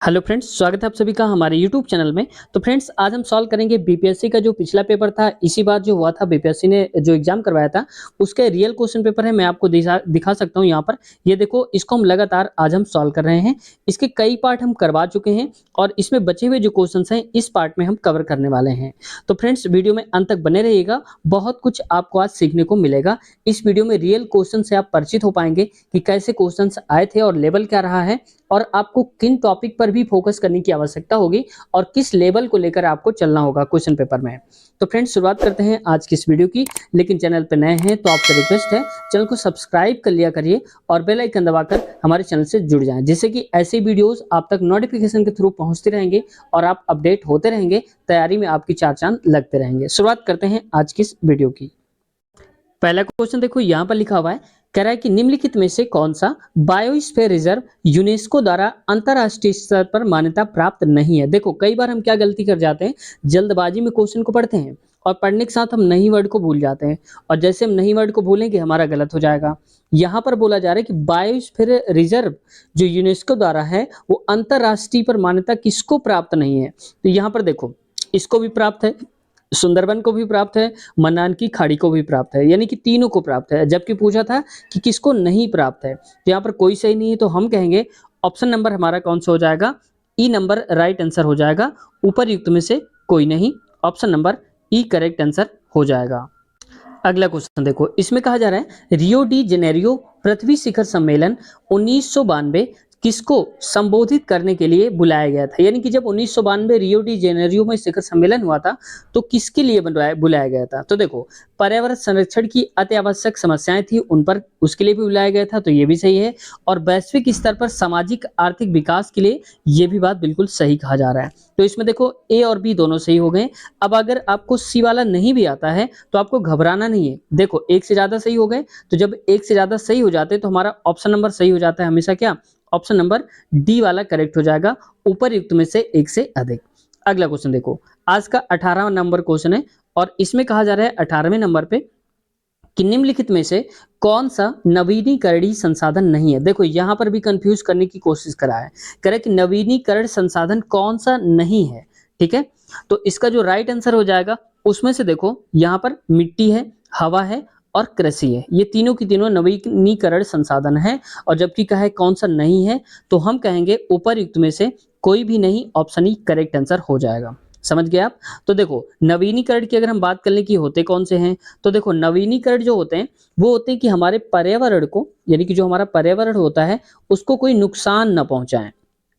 Hello friends, स्वागत है आप सभी का हमारे यूट्यूब चैनल में। तो फ्रेंड्स, आज हम सॉल्व करेंगे बीपीएससी का जो पिछला पेपर था। इसी बार जो हुआ था, बीपीएससी ने जो एग्जाम करवाया था उसके रियल क्वेश्चन पेपर है। मैं आपको दिखा सकता हूँ यहाँ पर। ये देखो, इसको हम लगातार आज हम सॉल्व कर रहे हैं। इसके कई पार्ट हम करवा चुके हैं और इसमें बचे हुए जो क्वेश्चन हैं इस पार्ट में हम कवर करने वाले हैं। तो फ्रेंड्स, वीडियो में अंत तक बने रहिएगा, बहुत कुछ आपको आज सीखने को मिलेगा। इस वीडियो में रियल क्वेश्चन से आप परिचित हो पाएंगे कि कैसे क्वेश्चन आए थे और लेवल क्या रहा है, और आपको किन टॉपिक पर भी फोकस करने की आवश्यकता होगी और किस लेवल को लेकर आपको चलना होगा क्वेश्चन पेपर में। तो फ्रेंड्स, शुरुआत करते हैं आज की इस वीडियो की। लेकिन चैनल पर नए हैं तो आपसे रिक्वेस्ट है, चैनल को सब्सक्राइब कर लिया करिए और बेल आइकन दबाकर हमारे चैनल से जुड़ जाएं, जिससे कि ऐसे वीडियोस आप तक नोटिफिकेशन के थ्रू पहुंचते रहेंगे और आप अपडेट होते रहेंगे। तैयारी में आपकी चार चांद लगते रहेंगे। शुरुआत करते हैं आज की इस वीडियो की। पहला क्वेश्चन देखो, यहाँ पर लिखा हुआ है, कह रहा है कि निम्नलिखित में से कौन सा बायोस्फीयर रिजर्व यूनेस्को द्वारा अंतरराष्ट्रीय स्तर पर मान्यता प्राप्त नहीं है। देखो, कई बार हम क्या गलती कर जाते हैं, जल्दबाजी में क्वेश्चन को पढ़ते हैं और पढ़ने के साथ हम नहीं वर्ड को भूल जाते हैं, और जैसे हम नहीं वर्ड को भूलेंगे हमारा गलत हो जाएगा। यहाँ पर बोला जा रहा है कि बायोस्फीयर रिजर्व जो यूनेस्को द्वारा है वो अंतरराष्ट्रीय पर मान्यता किसको प्राप्त नहीं है। तो यहाँ पर देखो, इसको भी प्राप्त है, सुंदरबन को भी प्राप्त है, मन्नान की खाड़ी को भी प्राप्त है, यानी कि तीनों को प्राप्त है। जबकि पूछा था कि किसको नहीं प्राप्त है, तो यहाँ पर कोई सही नहीं है, तो हम कहेंगे ऑप्शन नंबर हमारा कौन सा हो जाएगा, ई नंबर राइट आंसर हो जाएगा। ऊपर युक्त में से कोई नहीं, ऑप्शन नंबर ई करेक्ट आंसर हो जाएगा। अगला क्वेश्चन देखो, इसमें कहा जा रहा है, रियो डी जेनेरियो पृथ्वी शिखर सम्मेलन 1992 किसको संबोधित करने के लिए बुलाया गया था। यानी कि जब 1992 रियो डी जेनेरियो में शिखर सम्मेलन हुआ था तो किसके लिए बुलाया गया था। तो देखो, पर्यावरण संरक्षण की अति आवश्यक समस्याएं थी उन पर, उसके लिए भी बुलाया गया था, तो ये भी सही है। और वैश्विक स्तर पर सामाजिक आर्थिक विकास के लिए, ये भी बात बिल्कुल सही कहा जा रहा है। तो इसमें देखो, ए और बी दोनों सही हो गए। अब अगर आपको सी वाला नहीं भी आता है तो आपको घबराना नहीं है। देखो, एक से ज्यादा सही हो गए, तो जब एक से ज्यादा सही हो जाते हैं तो हमारा ऑप्शन नंबर सही हो जाता है हमेशा। क्या, ऑप्शन नंबर डी वाला करेक्ट हो जाएगा, ऊपर युक्त में से एक से अधिक। अगला क्वेश्चन देखो, आज का 18वां नंबर क्वेश्चन है और इसमें कहा जा रहा है 18वें नंबर पे कि निम्नलिखित में से कौन सा नवीनीकरणीय संसाधन नहीं है। देखो, यहां पर भी कंफ्यूज करने की कोशिश करा है, कह रहे कि नवीनीकरण संसाधन कौन सा नहीं है। ठीक है, तो इसका जो राइट आंसर हो जाएगा उसमें से देखो, यहां पर मिट्टी है, हवा है और कृषि है। ये तीनों की तीनों नवीनीकरण संसाधन है। और जबकि कहा है कौन सा नहीं है, तो हम कहेंगे ऊपर युक्त में से कोई भी नहीं, ऑप्शन ई करेक्ट आंसर हो जाएगा। समझ गए आप। तो देखो, नवीनीकरण की अगर हम बात कर लें कि होते कौन से हैं, तो देखो, नवीनीकरण जो होते हैं वो होते हैं कि हमारे पर्यावरण को, यानी कि जो हमारा पर्यावरण होता है उसको कोई नुकसान न पहुंचाएं।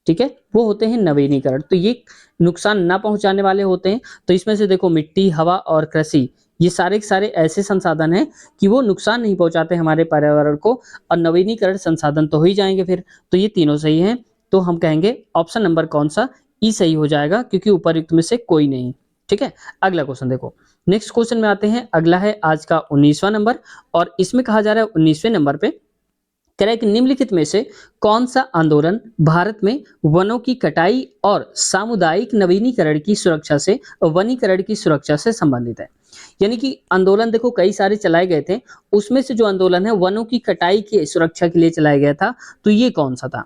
ठीक है, वो होते हैं नवीनीकरण। तो ये नुकसान ना पहुंचाने वाले होते हैं। तो इसमें से देखो, मिट्टी, हवा और कृषि, ये सारे के सारे ऐसे संसाधन हैं कि वो नुकसान नहीं पहुंचाते हमारे पर्यावरण को, और नवीनीकरण संसाधन तो हो ही जाएंगे फिर। तो ये तीनों सही हैं, तो हम कहेंगे ऑप्शन नंबर कौन सा, ई सही हो जाएगा, क्योंकि उपरयुक्त में से कोई नहीं। ठीक है, अगला क्वेश्चन देखो, नेक्स्ट क्वेश्चन में आते हैं। अगला है आज का 19वां नंबर और इसमें कहा जा रहा है 19वें नंबर पे, कह रहा है कि निम्नलिखित में से कौन सा आंदोलन भारत में वनों की कटाई और सामुदायिक नवीनीकरण की सुरक्षा से, वनीकरण की सुरक्षा से संबंधित है। यानी कि आंदोलन देखो कई सारे चलाए गए थे, उसमें से जो आंदोलन है वनों की कटाई की सुरक्षा के लिए चलाया गया था, तो ये कौन सा था।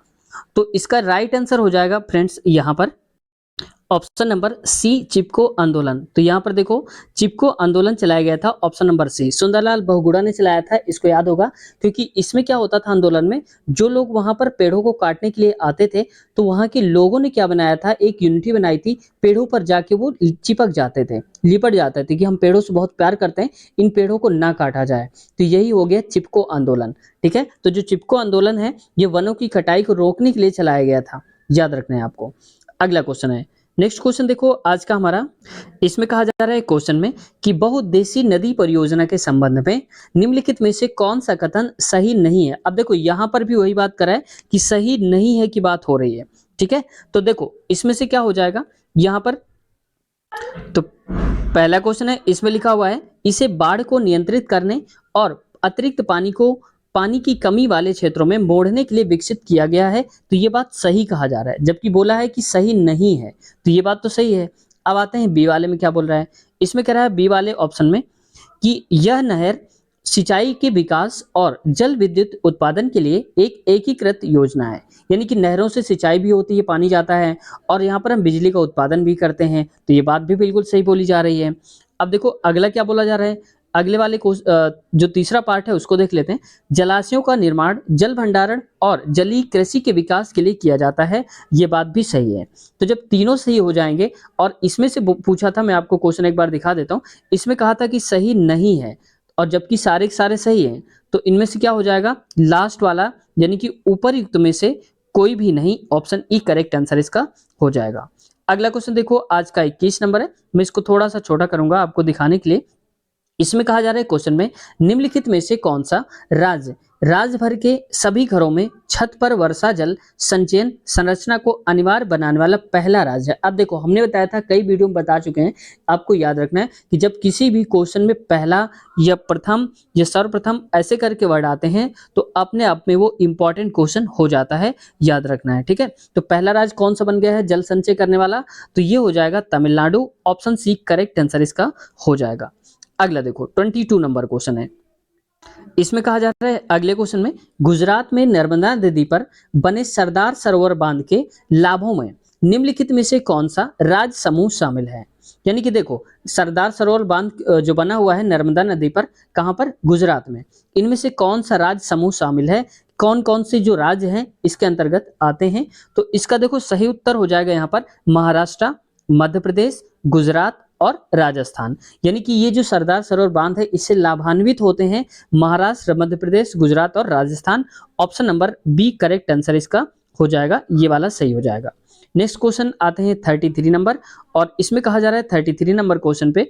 तो इसका राइट आंसर हो जाएगा फ्रेंड्स यहाँ पर ऑप्शन नंबर सी, चिपको आंदोलन। तो यहाँ पर देखो, चिपको आंदोलन चलाया गया था, option number C, Sundarlal Bahuguna ने चलाया था। इसको याद होगा, क्योंकि इसमें क्या होता था, आंदोलन में जो लोग वहां पर पेड़ों को काटने के लिए आते थे, तो वहां के लोगों ने क्या बनाया था, एक यूनिटी बनाई थी, पेड़ों पर जाके वो चिपक जाते थे, लिपट जाते थे कि हम पेड़ों से बहुत प्यार करते हैं, इन पेड़ों को ना काटा जाए। तो यही हो गया चिपको आंदोलन। ठीक है, तो जो चिपको आंदोलन है ये वनों की कटाई को रोकने के लिए चलाया गया था, याद रखना है आपको। अगला क्वेश्चन है, नेक्स्ट क्वेश्चन देखो आज का हमारा, इसमें कहा जा रहा है क्वेश्चन में कि बहुउद्देशीय नदी परियोजना के संबंध में निम्नलिखित में से कौन सा कथन सही नहीं है। अब देखो, यहां पर भी वही बात कर रहा है कि सही नहीं है की बात हो रही है। ठीक है, तो देखो इसमें से क्या हो जाएगा यहां पर। तो पहला क्वेश्चन है, इसमें लिखा हुआ है, इसे बाढ़ को नियंत्रित करने और अतिरिक्त पानी की कमी वाले क्षेत्रों में मोड़ने के लिए विकसित किया गया है। तो ये बात सही कहा जा रहा है, जबकि बोला है कि सही नहीं है, तो ये बात तो सही है। अब आते हैं बी वाले में क्या बोल रहा है। इसमें कह रहा है बी वाले ऑप्शन में कि यह नहर सिंचाई के विकास और जल विद्युत उत्पादन के लिए एक एकीकृत योजना है। यानी कि नहरों से सिंचाई भी होती है, पानी जाता है और यहाँ पर हम बिजली का उत्पादन भी करते हैं। तो ये बात भी बिल्कुल सही बोली जा रही है। अब देखो अगला क्या बोला जा रहा है, अगले वाले को जो तीसरा पार्ट है उसको देख लेते हैं। जलाशयों का निर्माण जल भंडारण और जलीय कृषि के विकास के लिए किया जाता है। ये बात भी सही है। तो जब तीनों सही हो जाएंगे और इसमें से पूछा था, मैं आपको क्वेश्चन एक बार दिखा देता हूँ। इसमें कहा था कि सही नहीं है और जबकि सारे के सारे सही हैं, तो इनमें से क्या हो जाएगा, लास्ट वाला यानी कि उपरयुक्त में से कोई भी नहीं, ऑप्शन ई करेक्ट आंसर इसका हो जाएगा। अगला क्वेश्चन देखो, आज का 21 नंबर है। मैं इसको थोड़ा सा छोटा करूंगा आपको दिखाने के लिए। इसमें कहा जा रहा है क्वेश्चन में, निम्नलिखित में से कौन सा राज्य राज्य भर के सभी घरों में छत पर वर्षा जल संचयन संरचना को अनिवार्य बनाने वाला पहला राज्य है। अब देखो हमने बताया था, कई वीडियो में बता चुके हैं, आपको याद रखना है कि जब किसी भी क्वेश्चन में पहला या प्रथम या सर्वप्रथम ऐसे करके वर्ड आते हैं तो अपने आप में वो इंपॉर्टेंट क्वेश्चन हो जाता है, याद रखना है, ठीक है। तो पहला राज्य कौन सा बन गया है जल संचय करने वाला, तो ये हो जाएगा Tamil Nadu, option C correct answer इसका हो जाएगा। अगला देखो 22 नंबर क्वेश्चन है। इसमें कहा जा रहा है अगले क्वेश्चन में, गुजरात में नर्मदा नदी पर बने सरदार सरोवर बांध के लाभों में निम्नलिखित में से कौन सा राज्य समूह शामिल है। यानी कि देखो सरदार सरोवर बांध जो बना हुआ है नर्मदा नदी पर, कहां पर, गुजरात में, इनमें से कौन सा राज्य समूह शामिल है, कौन कौन से जो राज्य हैं इसके अंतर्गत आते हैं। तो इसका देखो सही उत्तर हो जाएगा यहाँ पर महाराष्ट्र, मध्य प्रदेश, गुजरात और राजस्थान। यानी कि ये जो सरदार सरोवर बांध है इससे लाभान्वित होते हैं महाराष्ट्र, मध्य प्रदेश, गुजरात और Rajasthan. Option number B correct answer इसका हो जाएगा, ये वाला सही हो जाएगा। नेक्स्ट क्वेश्चन आते हैं 33 नंबर, और इसमें कहा जा रहा है 33 नंबर क्वेश्चन पे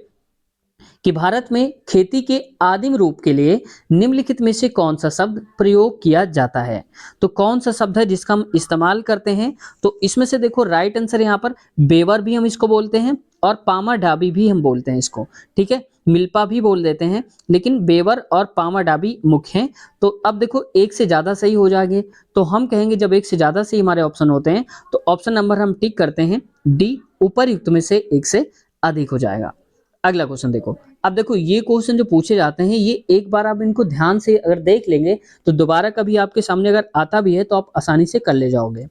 कि भारत में खेती के आदिम रूप के लिए निम्नलिखित में से कौन सा शब्द प्रयोग किया जाता है। तो कौन सा शब्द है जिसका हम इस्तेमाल करते हैं, तो इसमें से देखो राइट आंसर यहाँ पर बेवर भी हम इसको बोलते हैं और पामा डाबी भी हम बोलते हैं इसको, ठीक है, मिल्पा भी बोल देते हैं, लेकिन बेवर और पामा डाबी मुख्य हैं। तो अब देखो एक से ज्यादा सही हो जाएंगे, तो हम कहेंगे जब एक से ज्यादा सही हमारे ऑप्शन होते हैं तो ऑप्शन नंबर हम टिक करते हैं डी, उपरयुक्त में से एक से अधिक हो जाएगा। अगला क्वेश्चन देखो, अब देखो ये क्वेश्चन जो पूछे जाते हैं ये एक बार आप इनको ध्यान से अगर देख लेंगे तो दोबारा कभी आपके सामने अगर आता भी है तो आप आसानी से कर ले जाओगे।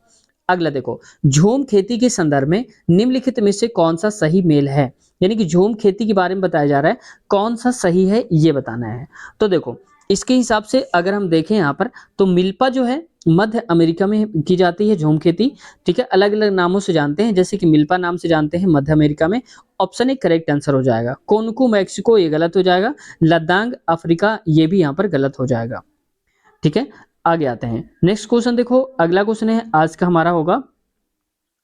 अगला देखो, झूम खेती के संदर्भ में निम्नलिखित में से कौन सा सही मेल है। यानी कि झूम खेती के बारे में बताया जा रहा है, कौन सा सही है ये बताना है। तो देखो इसके हिसाब से अगर हम देखें यहाँ पर, तो मिल्पा जो है मध्य अमेरिका में की जाती है झूम खेती, ठीक है, अलग अलग नामों से जानते हैं, जैसे कि मिल्पा नाम से जानते हैं मध्य अमेरिका में। ऑप्शन एक करेक्ट आंसर हो जाएगा। कोनकू मैक्सिको ये गलत हो जाएगा, लद्दाख अफ्रीका ये भी यहाँ पर गलत हो जाएगा, ठीक है। आगे आते हैं, नेक्स्ट क्वेश्चन देखो, अगला क्वेश्चन है आज का हमारा होगा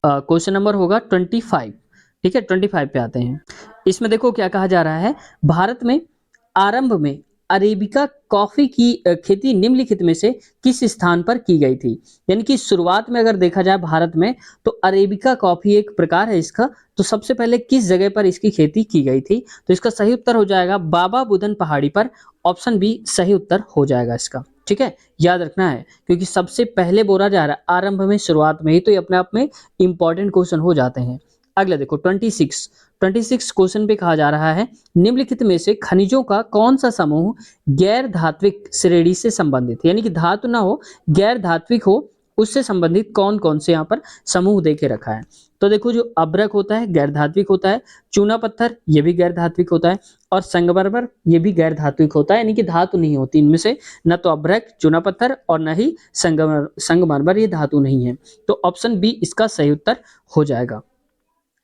क्वेश्चन नंबर होगा 25, ठीक है, 25 पे आते हैं। इसमें देखो क्या कहा जा रहा है, भारत में आरंभ में अरेबिका कॉफी की खेती निम्नलिखित में से किस स्थान पर की गई थी। यानी कि शुरुआत में अगर देखा जाए भारत में तो अरेबिका कॉफी एक प्रकार है इसका, तो सबसे पहले किस जगह पर इसकी खेती की गई थी। तो इसका सही उत्तर हो जाएगा बाबा बुदन पहाड़ी पर, ऑप्शन बी सही उत्तर हो जाएगा इसका, ठीक है, याद रखना है क्योंकि सबसे पहले बोला जा रहा है आरंभ में, शुरुआत में ही, तो ये अपने आप में इंपॉर्टेंट क्वेश्चन हो जाते हैं। अगला देखो 26 क्वेश्चन पे कहा जा रहा है, निम्नलिखित में से खनिजों का कौन सा समूह गैर धात्विक श्रेणी से संबंधित, यानी कि धातु ना हो गैर धात्विक हो, उससे संबंधित कौन कौन से यहाँ पर समूह दे के रखा है। तो देखो जो अब्रक होता है गैर धात्विक होता है, चूना पत्थर ये भी गैर धात्विक होता है, और संगमरमर ये भी गैर धात्विक होता है, यानी कि धातु नहीं होती इनमें से, न तो अब्रक, चूना पत्थर और न ही संगमरमर, ये धातु नहीं है। तो ऑप्शन बी इसका सही उत्तर हो जाएगा।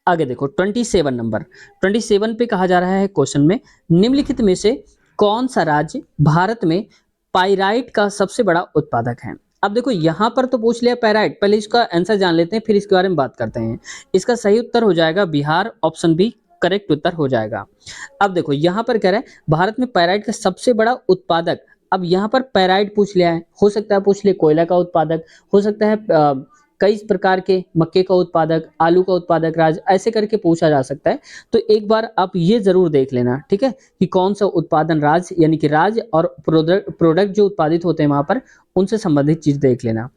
आगे देखो 27 नंबर, 27 पे कहा जा रहा है क्वेश्चन में, निम्नलिखित में से कौन सा राज्य भारत में पाइराइट का सबसे बड़ा उत्पादक है। अब देखो यहां पर तो पूछ लिया पैराइट, पहले इसका आंसर जान लेते हैं फिर इसके बारे में बात करते हैं। इसका सही उत्तर हो जाएगा बिहार, ऑप्शन बी करेक्ट उत्तर हो जाएगा। अब देखो यहां पर कह रहा है भारत में पैराइट का सबसे बड़ा उत्पादक, अब यहाँ पर पैराइट पूछ लिया है, हो सकता है पूछ ले कोयला का उत्पादक, हो सकता है कई प्रकार के मक्के का उत्पादक, आलू का उत्पादक राज्य, ऐसे करके पूछा जा सकता है। तो एक बार आप ये जरूर देख लेना, ठीक है, कि कौन सा उत्पादन राज्य, यानी कि राज्य और प्रोडक्ट जो उत्पादित होते हैं वहां पर, उनसे संबंधित चीज देख लेना।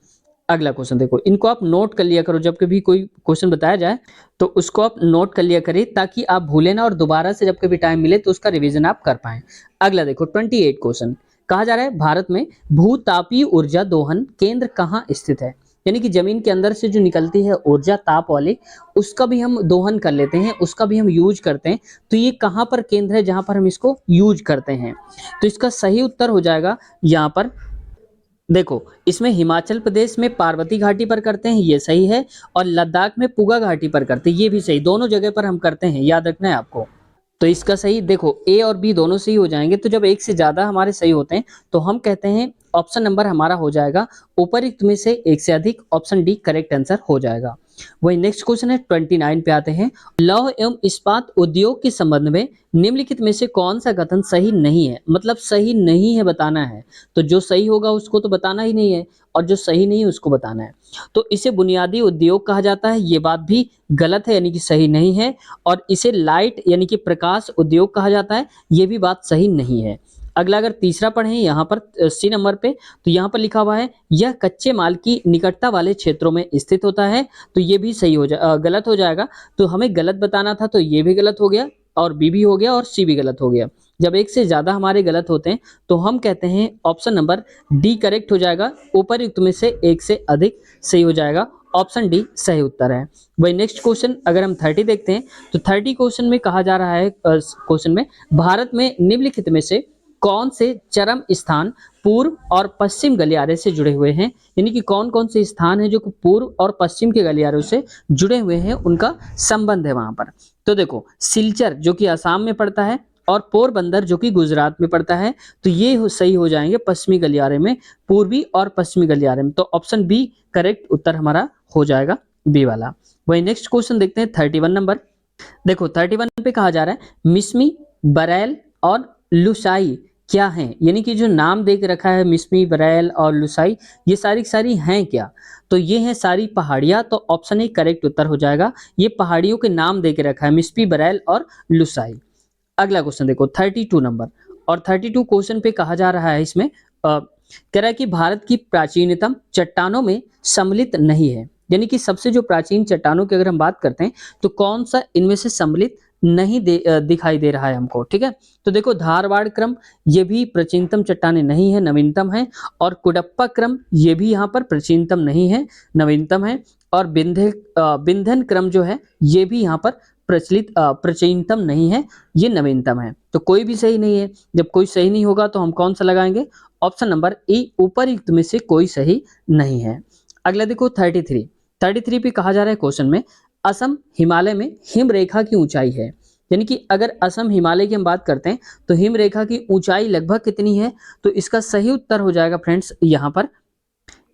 अगला क्वेश्चन देखो, इनको आप नोट कर लिया करो, जब कभी कोई क्वेश्चन बताया जाए तो उसको आप नोट कर लिया करिए, ताकि आप भूले ना और दोबारा से जब कभी टाइम मिले तो उसका रिवीजन आप कर पाएं। अगला देखो 28 क्वेश्चन, कहा जा रहा है भारत में भूतापीय ऊर्जा दोहन केंद्र कहाँ स्थित है। यानी कि जमीन के अंदर से जो निकलती है ऊर्जा ताप वाली, उसका भी हम दोहन कर लेते हैं, उसका भी हम यूज करते हैं। तो ये कहाँ पर केंद्र है जहां पर हम इसको यूज करते हैं। तो इसका सही उत्तर हो जाएगा यहाँ पर, देखो इसमें हिमाचल प्रदेश में पार्वती घाटी पर करते हैं, ये सही है, और लद्दाख में पुगा घाटी पर करते हैं, ये भी सही। दोनों जगह पर हम करते हैं, याद रखना है आपको। तो इसका सही देखो ए और बी दोनों सही हो जाएंगे। तो जब एक से ज्यादा हमारे सही होते हैं तो हम कहते हैं ऑप्शन नंबर हमारा हो जाएगा उपरोक्त में से एक से अधिक, ऑप्शन डी करेक्ट आंसर हो जाएगा। वही नेक्स्ट क्वेश्चन है 29 पे आते हैं, लौह एवं इस्पात उद्योग के संबंध में निम्नलिखित में से कौन सा कथन सही नहीं है। मतलब सही नहीं है बताना है, तो जो सही होगा उसको तो बताना ही नहीं है, और जो सही नहीं है उसको बताना है। तो इसे बुनियादी उद्योग कहा जाता है, ये बात भी गलत है, यानी कि सही नहीं है। और इसे लाइट यानी कि प्रकाश उद्योग कहा जाता है, ये भी बात सही नहीं है। अगला अगर तीसरा पढ़ें यहाँ पर सी नंबर पे, तो यहाँ पर लिखा हुआ है यह कच्चे माल की निकटता वाले क्षेत्रों में स्थित होता है, तो ये भी सही हो गलत हो जाएगा। तो हमें गलत बताना था, तो ये भी गलत हो गया, और बी भी हो गया, और सी भी गलत हो गया। जब एक से ज्यादा हमारे गलत होते हैं तो हम कहते हैं ऑप्शन नंबर डी करेक्ट हो जाएगा, उपर्युक्त में से एक से अधिक सही हो जाएगा, ऑप्शन डी सही उत्तर है। वही नेक्स्ट क्वेश्चन अगर हम 30 देखते हैं, तो 30 क्वेश्चन में कहा जा रहा है, क्वेश्चन में भारत में निम्नलिखित में से कौन से चरम स्थान पूर्व और पश्चिम गलियारे से जुड़े हुए हैं। यानी कि कौन कौन से स्थान हैं जो पूर्व और पश्चिम के गलियारों से जुड़े हुए हैं, उनका संबंध है वहां पर। तो देखो सिलचर जो कि असम में पड़ता है, और पोरबंदर जो कि गुजरात में पड़ता है, तो ये सही हो जाएंगे पश्चिमी गलियारे में, पूर्वी और पश्चिमी गलियारे में। तो ऑप्शन बी करेक्ट उत्तर हमारा हो जाएगा, बी वाला। वही नेक्स्ट क्वेश्चन देखते हैं 31 नंबर। देखो 31 पे कहा जा रहा है मिसमी, बरैल और लुसाई क्या हैं। यानी कि जो नाम दे के रखा है मिसमी, बरैल और लुसाई, ये सारी सारी हैं क्या। तो ये हैं सारी पहाड़ियां, तो ऑप्शन ए करेक्ट उत्तर हो जाएगा। ये पहाड़ियों के नाम दे के रखा है मिसमी, बरैल और लुसाई। अगला क्वेश्चन देखो 32 नंबर, और 32 क्वेश्चन पे कहा जा रहा है इसमें कह रहा है कि भारत की प्राचीनतम चट्टानों में सम्मिलित नहीं है। यानी कि सबसे जो प्राचीन चट्टानों की अगर हम बात करते हैं तो कौन सा इनमें से सम्मिलित नहीं दिखाई दे रहा है हमको, ठीक है। तो देखो धारवाड़ क्रम ये भी प्राचीनतम चट्टानें नहीं है, नवीनतम है। और कुडप्पा क्रम ये भी यहाँ पर प्राचीनतम नहीं है, नवीनतम है। और बिंधन क्रम जो है ये भी यहाँ पर प्राचीनतम नहीं है, ये नवीनतम है। तो कोई भी सही नहीं है। जब कोई सही नहीं होगा तो हम कौन सा लगाएंगे, ऑप्शन नंबर ए उपरयुक्त में से कोई सही नहीं है। अगला देखो 33 पे कहा जा रहा है क्वेश्चन में असम हिमालय में हिम रेखा की ऊंचाई है। यानी कि अगर असम हिमालय की हम बात करते हैं तो हिम रेखा की ऊंचाई लगभग कितनी है। तो इसका सही उत्तर हो जाएगा फ्रेंड्स यहाँ पर,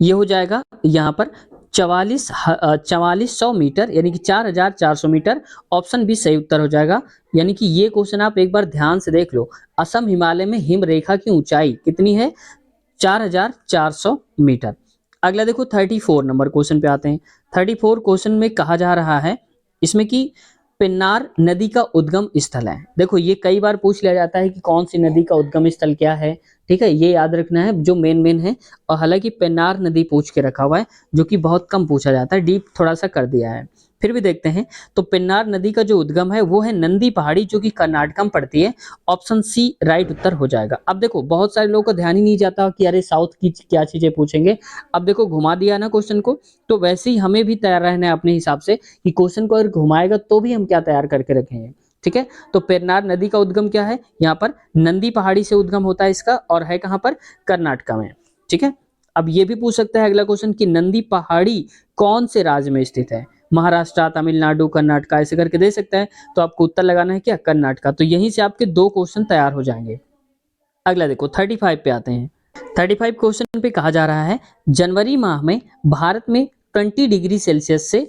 ये हो जाएगा यहाँ पर 4400 मीटर, यानी कि 4400 मीटर। ऑप्शन बी सही उत्तर हो जाएगा। यानी कि ये क्वेश्चन आप एक बार ध्यान से देख लो, असम हिमालय में हिम रेखा की ऊंचाई कितनी है, 4400 मीटर। अगला देखो 34 नंबर क्वेश्चन पे आते हैं। 34 क्वेश्चन में कहा जा रहा है इसमें कि पेन्नार नदी का उद्गम स्थल है। देखो ये कई बार पूछ लिया जाता है कि कौन सी नदी का उद्गम स्थल क्या है, ठीक है, ये याद रखना है जो मेन है। और हालांकि पेन्नार नदी पूछ के रखा हुआ है, जो कि बहुत कम पूछा जाता है, डीप थोड़ा सा कर दिया है। फिर भी देखते हैं, तो पेन्नार नदी का जो उद्गम है वो है नंदी पहाड़ी, जो कि कर्नाटक में पड़ती है। ऑप्शन सी राइट उत्तर हो जाएगा। अब देखो बहुत सारे लोगों को ध्यान ही नहीं जाता कि अरे साउथ की क्या चीजें पूछेंगे। अब देखो घुमा दिया ना क्वेश्चन को, तो वैसे ही हमें भी तैयार रहना है अपने हिसाब से कि क्वेश्चन को अगर घुमाएगा तो भी हम क्या तैयार करके रखेंगे, ठीक है। तो पेन्नार नदी का उद्गम क्या है, यहाँ पर नंदी पहाड़ी से उद्गम होता है इसका, और है कहाँ पर, कर्नाटक में, ठीक है। अब ये भी पूछ सकता है अगला क्वेश्चन कि नंदी पहाड़ी कौन से राज्य में स्थित है, महाराष्ट्र, तमिलनाडु, कर्नाटक, ऐसे करके दे सकता है। तो आपको उत्तर लगाना है क्या, कर्नाटक। तो यहीं से आपके 2 क्वेश्चन तैयार हो जाएंगे। अगला देखो 35 पे आते हैं। 35 क्वेश्चन पे कहा जा रहा है जनवरी माह में भारत में 20 डिग्री सेल्सियस से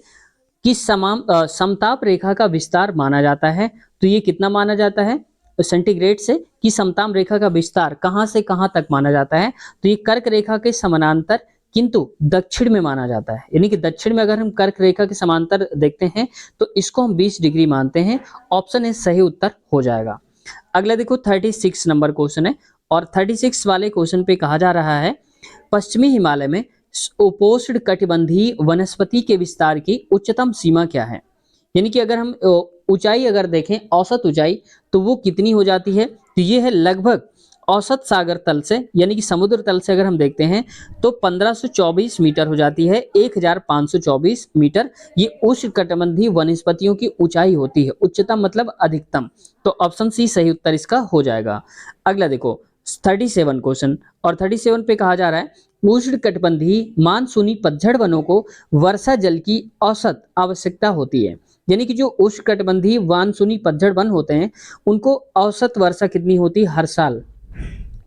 की समताप रेखा का विस्तार माना जाता है। तो ये कितना माना जाता है, सेंटीग्रेड से कि समताप रेखा का विस्तार कहां से कहां तक माना जाता है। तो ये कर्क रेखा के समानांतर किंतु दक्षिण में माना जाता है। यानी कि दक्षिण में अगर हम कर्क रेखा के समांतर देखते हैं तो इसको हम 20 डिग्री मानते हैं। ऑप्शन ए सही उत्तर हो जाएगा। अगला देखो 36 नंबर क्वेश्चन है, और 36 वाले क्वेश्चन पे कहा जा रहा है पश्चिमी हिमालय में उपोष्ण कटिबंधीय वनस्पति के विस्तार की उच्चतम सीमा क्या है? यानी कि अगर हम ऊंचाई अगर देखें, औसत ऊंचाई, तो वो कितनी हो जाती है? तो ये है लगभग औसत सागर तल से यानी कि समुद्र तल से अगर हम देखते हैं तो 1524 मीटर हो जाती है, 1524 मीटर ये उष्णकटिबंधीय वनस्पतियों की ऊंचाई होती है। उच्चतम मतलब अधिकतम। तो ऑप्शन सी सही उत्तर इसका हो जाएगा। अगला देखो 37 क्वेश्चन, और 37 पे कहा जा रहा है उष्णकटिबंधीय मानसूनी पतझड़ वनों को वर्षा जल की औसत आवश्यकता होती है। यानी कि जो उष्णकटिबंधीय मानसूनी पतझड़ वन होते हैं उनको औसत वर्षा कितनी होती है हर साल?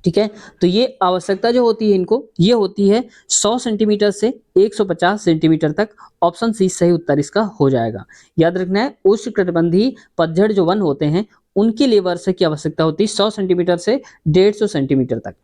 ठीक है, तो ये आवश्यकता जो होती है इनको, ये होती है 100 सेंटीमीटर से 150 सेंटीमीटर तक। ऑप्शन सी सही उत्तर इसका हो जाएगा। याद रखना है उष्णकटिबंधीय पतझड़ जो वन होते हैं उनके लिए वर्षा की आवश्यकता होती है 100 सेंटीमीटर से 150 सेंटीमीटर तक।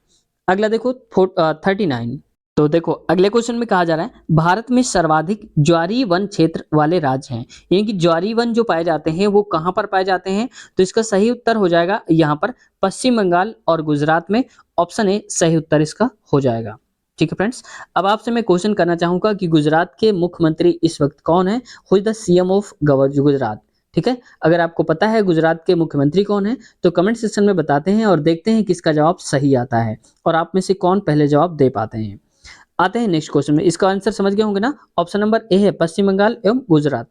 अगला देखो 39। तो देखो अगले क्वेश्चन में कहा जा रहा है भारत में सर्वाधिक ज्वारीय वन क्षेत्र वाले राज्य हैं। यानी कि ज्वारीय वन जो पाए जाते हैं वो कहाँ पर पाए जाते हैं? तो इसका सही उत्तर हो जाएगा यहाँ पर पश्चिम बंगाल और गुजरात में। ऑप्शन ए सही उत्तर इसका हो जाएगा। ठीक है फ्रेंड्स, अब आपसे मैं क्वेश्चन करना चाहूंगा कि गुजरात के मुख्यमंत्री इस वक्त कौन है? Who is the CM of Gujarat? ठीक है, अगर आपको पता है गुजरात के मुख्यमंत्री कौन है तो कमेंट सेक्शन में बताते हैं और देखते हैं किसका जवाब सही आता है और आप में से कौन पहले जवाब दे पाते हैं। आते हैं नेक्स्ट क्वेश्चन में। इसका आंसर समझ गए होंगे ना? ऑप्शन नंबर ए है पश्चिम बंगाल एवं गुजरात।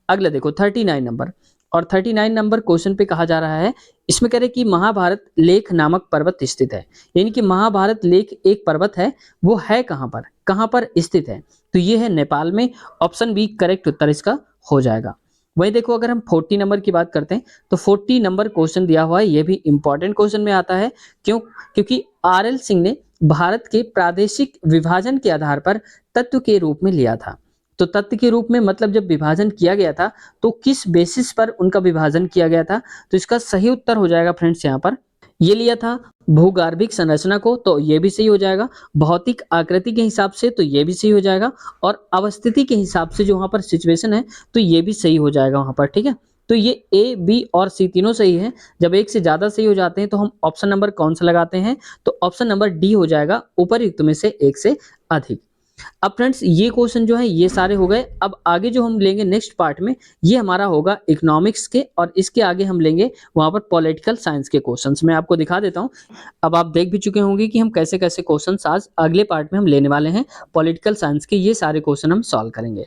अगला देखो 39 नंबर, और 39 नंबर क्वेश्चन पे कहा जा रहा है, इसमें कह रहे कि महाभारत लेख नामक पर्वत स्थित है। यानी कि महाभारत लेख एक पर्वत है, वो है कहाँ पर स्थित है? तो ये है नेपाल में। ऑप्शन बी करेक्ट उत्तर इसका हो जाएगा। वही देखो अगर हम 40 नंबर की बात करते हैं तो 40 नंबर क्वेश्चन दिया हुआ है, ये भी इंपॉर्टेंट क्वेश्चन में आता है। क्यों? क्योंकि आर.एल. सिंह ने भारत के प्रादेशिक विभाजन के आधार पर तत्व के रूप में लिया था। तो तत्व के रूप में मतलब जब विभाजन किया गया था तो किस बेसिस पर उनका विभाजन किया गया था? तो इसका सही उत्तर हो जाएगा फ्रेंड्स यहाँ पर, ये लिया था भूगर्भिक संरचना को, तो ये भी सही हो जाएगा। भौतिक आकृति के हिसाब से तो ये भी सही हो जाएगा, और अवस्थिति के हिसाब से जो वहां पर सिचुएशन है तो ये भी सही हो जाएगा वहां पर। ठीक है, तो ये ए बी और सी तीनों सही है। जब एक से ज्यादा सही हो जाते हैं तो हम ऑप्शन नंबर कौन सा लगाते हैं? तो ऑप्शन नंबर डी हो जाएगा, उपरयुक्त में से एक से अधिक। अब फ्रेंड्स ये क्वेश्चन जो है ये सारे हो गए। अब आगे जो हम लेंगे नेक्स्ट पार्ट में ये हमारा होगा इकोनॉमिक्स के, और इसके आगे हम लेंगे वहां पर पॉलिटिकल साइंस के क्वेश्चंस। मैं आपको दिखा देता हूं। अब आप देख भी चुके होंगे कि हम कैसे कैसे क्वेश्चंस आज अगले पार्ट में हम लेने वाले हैं। पॉलिटिकल साइंस के ये सारे क्वेश्चन हम सॉल्व करेंगे।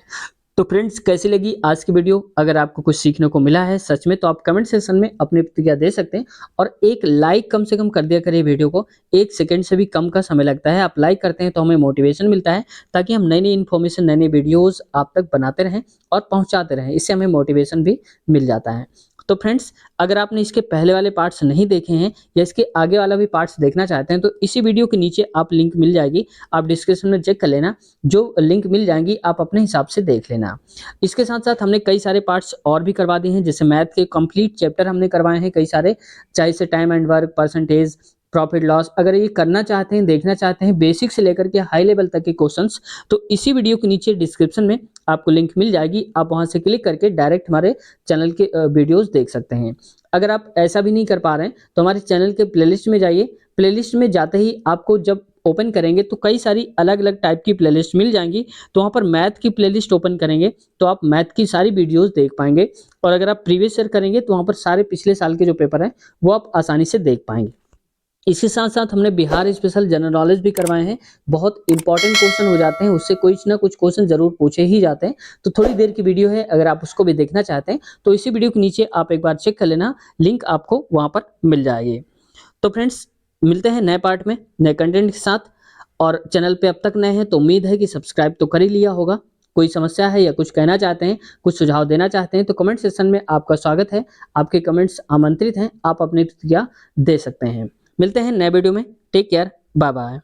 तो फ्रेंड्स कैसी लगी आज की वीडियो? अगर आपको कुछ सीखने को मिला है सच में तो आप कमेंट सेक्शन में अपनी प्रतिक्रिया दे सकते हैं, और एक लाइक कम से कम कर दिया करिए वीडियो को। 1 सेकंड से भी कम का समय लगता है, आप लाइक करते हैं तो हमें मोटिवेशन मिलता है, ताकि हम नई नई इन्फॉर्मेशन नए नए वीडियोस आप तक बनाते रहें और पहुंचाते रहें। इससे हमें मोटिवेशन भी मिल जाता है। तो फ्रेंड्स अगर आपने इसके पहले वाले पार्ट्स नहीं देखे हैं या इसके आगे वाला भी पार्ट्स देखना चाहते हैं तो इसी वीडियो के नीचे आप लिंक मिल जाएगी, आप डिस्क्रिप्शन में चेक कर लेना, जो लिंक मिल जाएंगी आप अपने हिसाब से देख लेना। इसके साथ साथ हमने कई सारे पार्ट्स और भी करवा दिए हैं, जैसे मैथ के कंप्लीट चैप्टर हमने करवाए हैं कई सारे, चाहे से time and work, percentage, profit loss. अगर ये करना चाहते हैं, देखना चाहते हैं बेसिक से लेकर के हाई लेवल तक के क्वेश्चंस, तो इसी वीडियो के नीचे डिस्क्रिप्शन में आपको लिंक मिल जाएगी, आप वहां से क्लिक करके डायरेक्ट हमारे चैनल के वीडियोस देख सकते हैं। अगर आप ऐसा भी नहीं कर पा रहे हैं तो हमारे चैनल के प्लेलिस्ट में जाइए। प्लेलिस्ट में जाते ही आपको जब ओपन करेंगे तो कई सारी अलग अलग टाइप की प्लेलिस्ट मिल जाएंगी, तो वहाँ पर मैथ की प्लेलिस्ट ओपन करेंगे तो आप मैथ की सारी वीडियोस देख पाएंगे, और अगर आप प्रीवियस ईयर करेंगे तो वहाँ पर सारे पिछले साल के जो पेपर हैं वो आप आसानी से देख पाएंगे। इसके साथ साथ हमने बिहार स्पेशल जनरल नॉलेज भी करवाए हैं, बहुत इंपॉर्टेंट क्वेश्चन हो जाते हैं, उससे कुछ ना कुछ क्वेश्चन जरूर पूछे ही जाते हैं। तो थोड़ी देर की वीडियो है, अगर आप उसको भी देखना चाहते हैं तो इसी वीडियो के नीचे आप एक बार चेक कर लेना, लिंक आपको वहां पर मिल जाएगी। तो फ्रेंड्स मिलते हैं नए पार्ट में नए कंटेंट के साथ, और चैनल पे अब तक नए हैं तो उम्मीद है कि सब्सक्राइब तो कर ही लिया होगा। कोई समस्या है या कुछ कहना चाहते हैं, कुछ सुझाव देना चाहते हैं तो कमेंट सेक्शन में आपका स्वागत है, आपके कमेंट्स आमंत्रित हैं, आप अपनी प्रतिक्रिया दे सकते हैं। मिलते हैं नए वीडियो में, टेक केयर, बाय बाय।